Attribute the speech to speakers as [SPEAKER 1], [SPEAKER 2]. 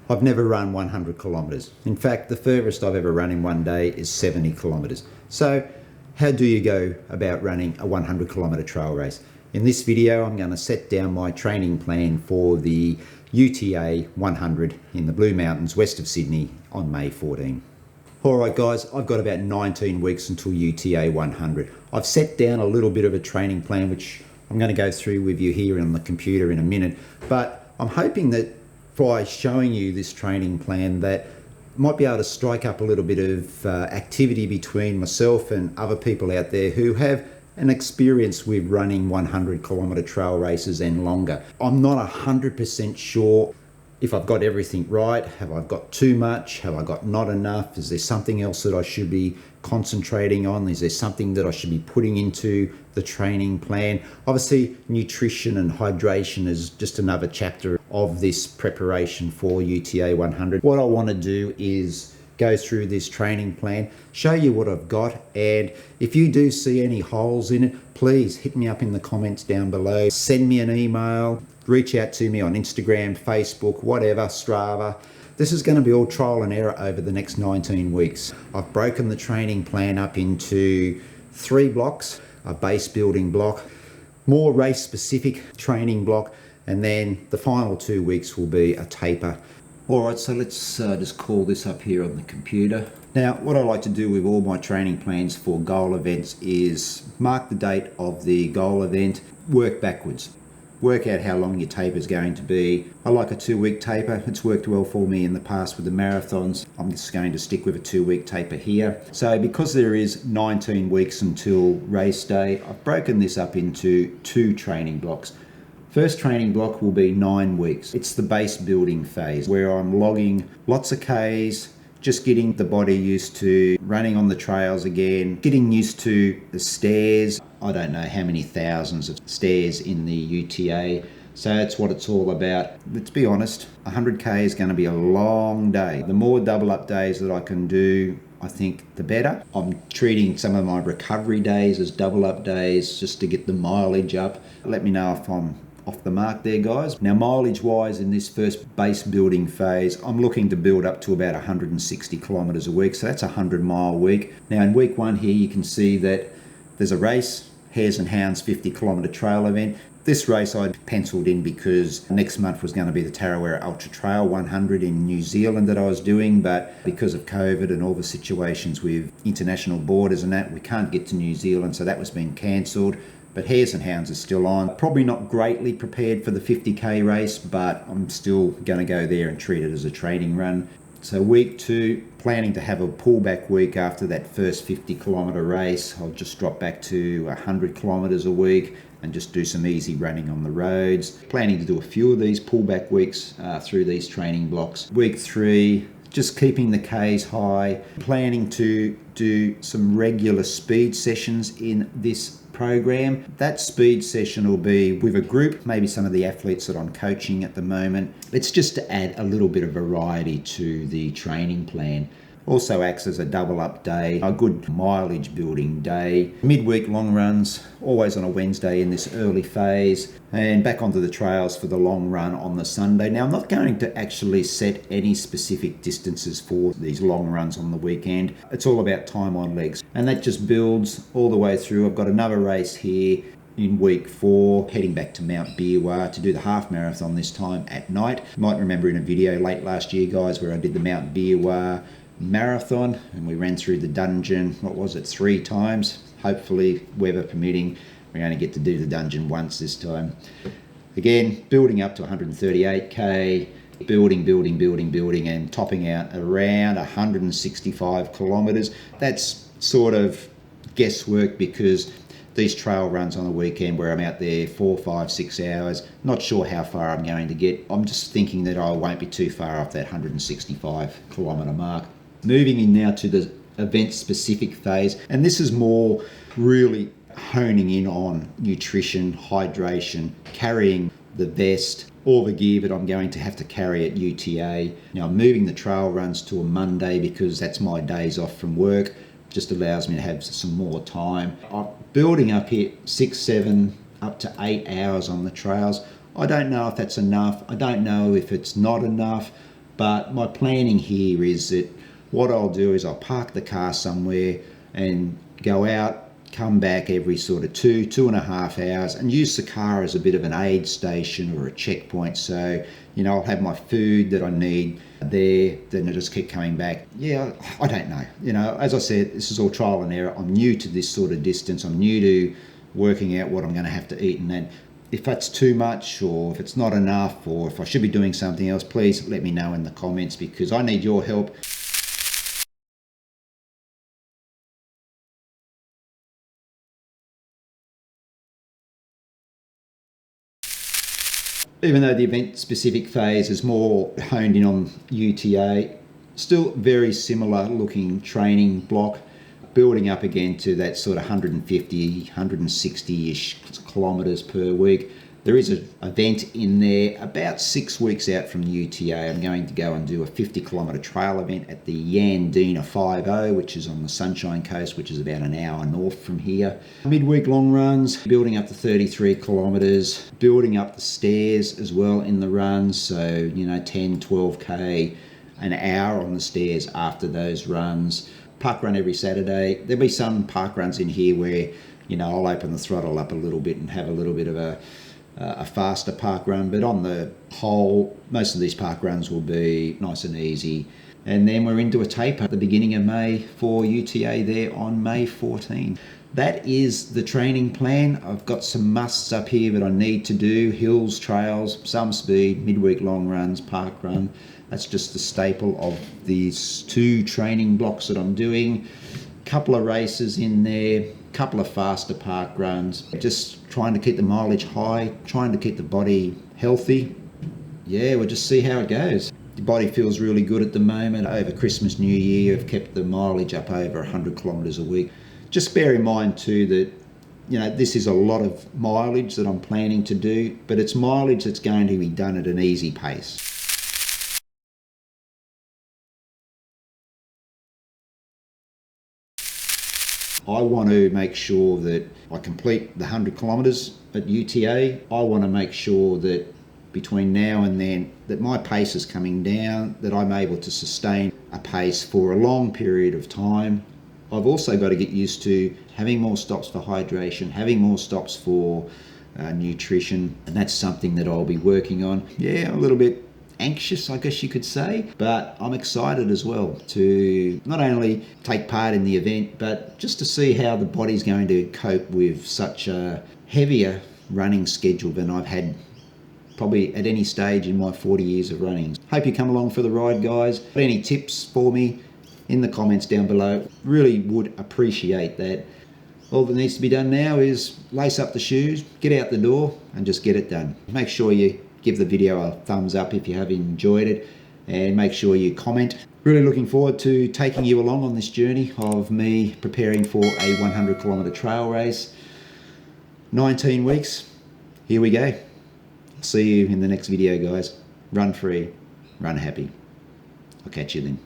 [SPEAKER 1] I've never run 100 kilometres. In fact, the furthest I've ever run in one day is 70 kilometres. So how do you go about running a 100 kilometre trail race? In this video, I'm going to set down my training plan for the UTA 100 in the Blue Mountains west of Sydney on May 14. Alright guys, I've got about 19 weeks until UTA 100. I've set down a little bit of a training plan which I'm going to go through with you here on the computer in a minute, but I'm hoping that by showing you this training plan that might be able to strike up a little bit of activity between myself and other people out there who have an experience with running 100 kilometre trail races and longer. I'm not 100% sure if I've got everything right. Have I got too much? Have I got not enough? Is there something else that I should be concentrating on? Is there something that I should be putting into the training plan? Obviously, nutrition and hydration is just another chapter of this preparation for UTA 100. What I want to do is go through this training plan, show you what I've got, and if you do see any holes in it, please hit me up in the comments down below. Send me an email, reach out to me on Instagram, Facebook, whatever, Strava. This is going to be all trial and error over the next 19 weeks. I've broken the training plan up into 3 blocks, a base building block, more race specific training block, and then the final 2 weeks will be a taper. Alright, so let's just call this up here on the computer. Now, what I like to do with all my training plans for goal events is mark the date of the goal event, work backwards. Work out how long your taper is going to be. I like a 2-week taper. It's worked well for me in the past with the marathons. I'm just going to stick with a 2-week taper here. So because there is 19 weeks until race day, I've broken this up into 2 training blocks. First training block will be 9 weeks. It's the base building phase where I'm logging lots of Ks, just getting the body used to running on the trails again, getting used to the stairs. I don't know how many thousands of stairs in the UTA. So that's what it's all about. Let's be honest, 100K is going to be a long day. The more double up days that I can do, I think the better. I'm treating some of my recovery days as double up days just to get the mileage up. Let me know if I'm off the mark there, guys. Now, mileage wise, in this first base building phase, I'm looking to build up to about 160 kilometers a week. So that's a 100-mile week. Now, in week 1 here, you can see that there's a race, Hares and Hounds 50-kilometer trail event. This race I'd penciled in because next month was going to be the Tarawera Ultra Trail 100 in New Zealand that I was doing, but because of COVID and all the situations with international borders and that, we can't get to New Zealand, so that was being cancelled. But Hares and Hounds is still on. Probably not greatly prepared for the 50K race, but I'm still going to go there and treat it as a training run. So week 2, planning to have a pullback week after that first 50-kilometer race. I'll just drop back to 100 kilometers a week and just do some easy running on the roads. Planning to do a few of these pullback weeks through these training blocks. Week 3, just keeping the Ks high. Planning to do some regular speed sessions in this program. That speed session will be with a group, maybe some of the athletes that I'm coaching at the moment. It's just to add a little bit of variety to the training plan. Also acts as a double up day, a good mileage building day. Midweek long runs, always on a Wednesday in this early phase, and back onto the trails for the long run on the Sunday. Now, I'm not going to actually set any specific distances for these long runs on the weekend. It's all about time on legs, and that just builds all the way through. I've got another race here in week 4, heading back to Mount Biawar to do the half marathon this time at night. You might remember in a video late last year, guys, where I did the Mount Biawar marathon and we ran through the dungeon, 3 times. Hopefully, weather permitting, we're going to get to do the dungeon once this time. Again, building up to 138k, building and topping out around 165 kilometers. That's sort of guesswork because these trail runs on the weekend where I'm out there 4, 5, 6 hours, not sure how far I'm going to get. I'm just thinking that I won't be too far off that 165 kilometer mark. Moving in now to the event specific phase, and this is more really honing in on nutrition, hydration, carrying the vest, all the gear that I'm going to have to carry at UTA. Now, I'm moving the trail runs to a Monday because that's my days off from work. Just allows me to have some more time. I'm building up here 6, 7, up to 8 hours on the trails. I don't know if that's enough. I don't know if it's not enough. But my planning here is that what I'll do is I'll park the car somewhere and go out, come back every sort of 2.5 hours, and use the car as a bit of an aid station or a checkpoint. So, you know, I'll have my food that I need there, then I just keep coming back. Yeah, I don't know. You know, as I said, this is all trial and error. I'm new to this sort of distance. I'm new to working out what I'm going to have to eat, and then if that's too much or if it's not enough or if I should be doing something else, please let me know in the comments, because I need your help. Even though the event specific phase is more honed in on UTA, still very similar looking training block, building up again to that sort of 150, 160-ish kilometres per week. There is an event in there about 6 weeks out from the UTA. I'm going to go and do a 50-kilometre trail event at the Yandina 50, which is on the Sunshine Coast, which is about an hour north from here. Midweek long runs, building up to 33 kilometres, building up the stairs as well in the runs. So, you know, 10, 12K, an hour on the stairs after those runs. Park run every Saturday. There'll be some park runs in here where, you know, I'll open the throttle up a little bit and have a little bit of a faster park run, but on the whole, most of these park runs will be nice and easy. And then we're into a taper at the beginning of May for UTA there on May 14. That is the training plan. I've got some musts up here that I need to do: hills, trails, some speed, midweek long runs, park run. That's just the staple of these 2 training blocks that I'm doing. Couple of races in there, couple of faster park runs, just trying to keep the mileage high, trying to keep the body healthy. Yeah, we'll just see how it goes. The body feels really good at the moment. Over Christmas, New Year, I've kept the mileage up over 100 kilometres a week. Just bear in mind too that, you know, this is a lot of mileage that I'm planning to do, but it's mileage that's going to be done at an easy pace. I want to make sure that I complete the 100 kilometres at UTA. I want to make sure that between now and then that my pace is coming down, that I'm able to sustain a pace for a long period of time. I've also got to get used to having more stops for hydration, having more stops for nutrition, and that's something that I'll be working on. Yeah, a little bit anxious, I guess you could say, but I'm excited as well to not only take part in the event, but just to see how the body's going to cope with such a heavier running schedule than I've had probably at any stage in my 40 years of running. Hope you come along for the ride, guys. Any tips for me in the comments down below? Really would appreciate that. All that needs to be done now is lace up the shoes, get out the door, and just get it done. Make sure you give the video a thumbs up if you have enjoyed it, and make sure you comment. Really looking forward to taking you along on this journey of me preparing for a 100 kilometre trail race. 19 weeks, here we go. See you in the next video, guys. Run free, run happy. I'll catch you then.